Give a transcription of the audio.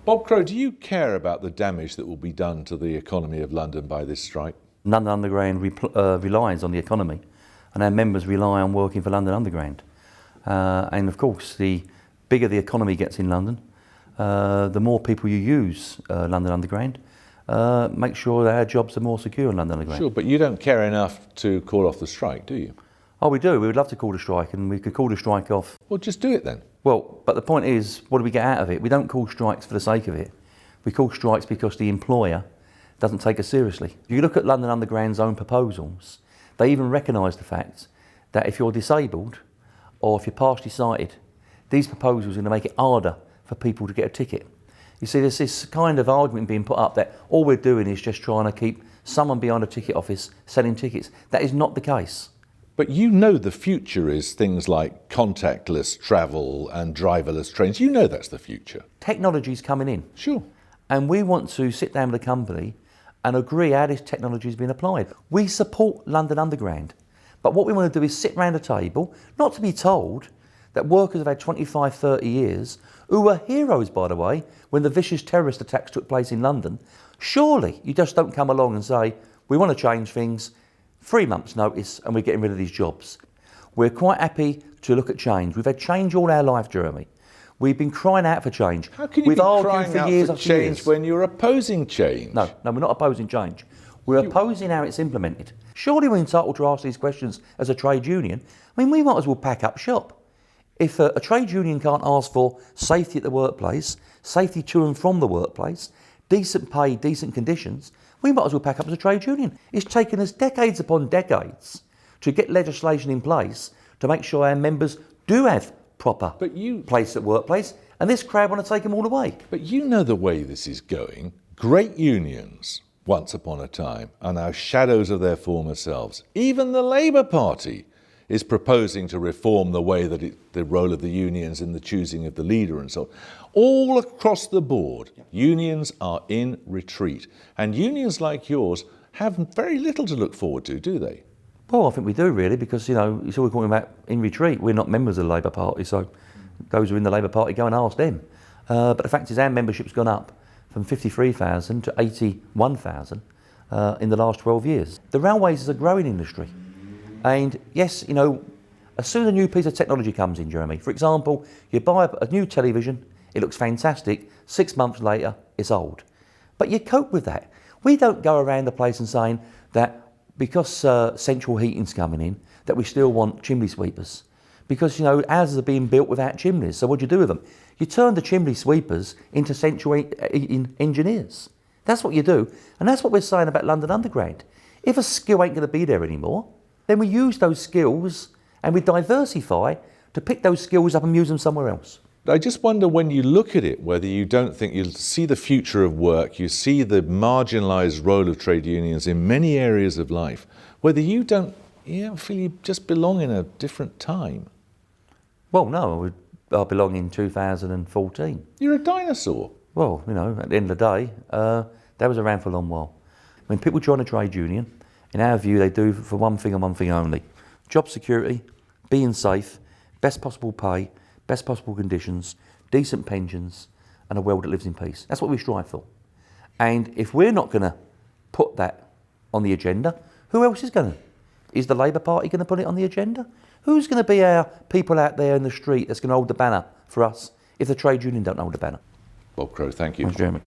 Bob Crow, do you care about the damage that will be done to the economy of London by this strike? London Underground relies on the economy, and our members rely on working for London Underground. And of course, the bigger the economy gets in London, the more people you use London Underground, make sure that our jobs are more secure in London Underground. Sure, but you don't care enough to call off the strike, do you? Oh, we do. We would love to call the strike, and we could call the strike off. Well, just do it then. Well, but the point is, what do we get out of it? We don't call strikes for the sake of it. We call strikes because the employer doesn't take us seriously. If you look at London Underground's own proposals, they even recognise the fact that if you're disabled or if you're partially sighted, these proposals are going to make it harder for people to get a ticket. You see, there's this kind of argument being put up that all we're doing is just trying to keep someone behind a ticket office selling tickets. That is not the case. But you know the future is things like contactless travel and driverless trains. You know that's the future. Technology's coming in. Sure. And we want to sit down with the company and agree how this technology is being applied. We support London Underground, but what we want to do is sit round a table, not to be told that workers have had 25, 30 years, who were heroes, by the way, when the vicious terrorist attacks took place in London. Surely you just don't come along and say, we want to change things, 3 months notice and we're getting rid of these jobs. We're quite happy to look at change. We've had change all our life, Jeremy. We've been crying out for change. How can you We've be argued crying for out years for after change years. when you're opposing change? No, we're not opposing change. We're opposing how it's implemented. Surely we're entitled to ask these questions as a trade union. I mean, we might as well pack up shop. If a trade union can't ask for safety at the workplace, safety to and from the workplace, decent pay, decent conditions, we might as well pack up as a trade union. It's taken us decades upon decades to get legislation in place to make sure our members do have proper place at workplace, and this crowd want to take them all away. But you know the way this is going. Great unions, once upon a time, are now shadows of their former selves. Even the Labour Party is proposing to reform the way that the role of the unions in the choosing of the leader and so on. All across the board, unions are in retreat. And unions like yours have very little to look forward to, do they? Well, I think we do really, because, you know, it's all we're talking about in retreat. We're not members of the Labour Party, so those who are in the Labour Party, go and ask them. But the fact is our membership's gone up from 53,000 to 81,000 in the last 12 years. The railways is a growing industry. And yes, you know, as soon as a new piece of technology comes in, Jeremy, for example, you buy a new television, it looks fantastic, 6 months later, it's old. But you cope with that. We don't go around the place and saying that because central heating's coming in, that we still want chimney sweepers. Because, you know, houses are being built without chimneys, so what do you do with them? You turn the chimney sweepers into central heating engineers. That's what you do, and that's what we're saying about London Underground. If a skill ain't going to be there anymore, then we use those skills and we diversify to pick those skills up and use them somewhere else. I just wonder, when you look at it, whether you don't think you see the future of work, you see the marginalised role of trade unions in many areas of life, whether you don't feel you just belong in a different time. Well, no, I belong in 2014. You're a dinosaur. Well, you know, at the end of the day, that was around for a long while. When people join a trade union, in our view, they do for one thing and one thing only. Job security, being safe, best possible pay, best possible conditions, decent pensions, and a world that lives in peace. That's what we strive for. And if we're not going to put that on the agenda, who else is going to? Is the Labour Party going to put it on the agenda? Who's going to be our people out there in the street that's going to hold the banner for us if the trade union don't hold the banner? Bob Crow, thank you. Thanks, Jeremy.